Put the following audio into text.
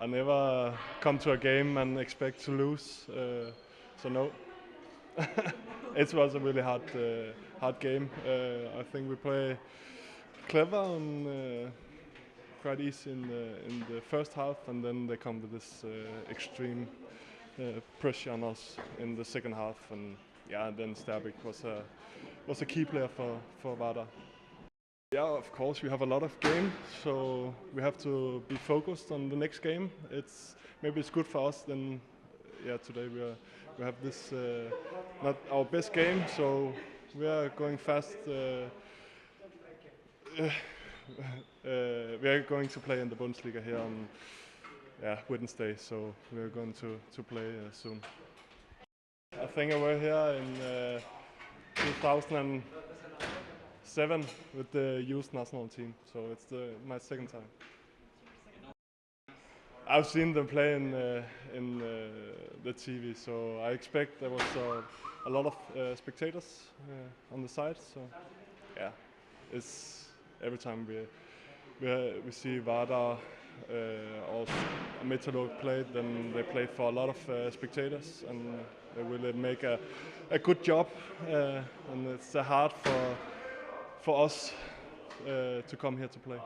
I never come to a game and expect to lose. So no, it was a really hard game. I think we play clever and quite easy in the first half, and then they come with this extreme pressure on us in the second half, and then Sterbik was a key player for Vardar. Yeah, of course we have a lot of games, so we have to be focused on the next game. Maybe it's good for us. Then, today we have this not our best game, so we are going fast. We are going to play in the Bundesliga here on Wednesday, so we are going to play soon. I think I was here in 2007 with the youth national team, so it's my second time. I've seen them play in the TV, so I expect there was a lot of spectators on the side. So yeah, it's every time we see Vardar or Metalurg play, then they play for a lot of spectators, and they will make a good job, and it's hard for us to come here to play.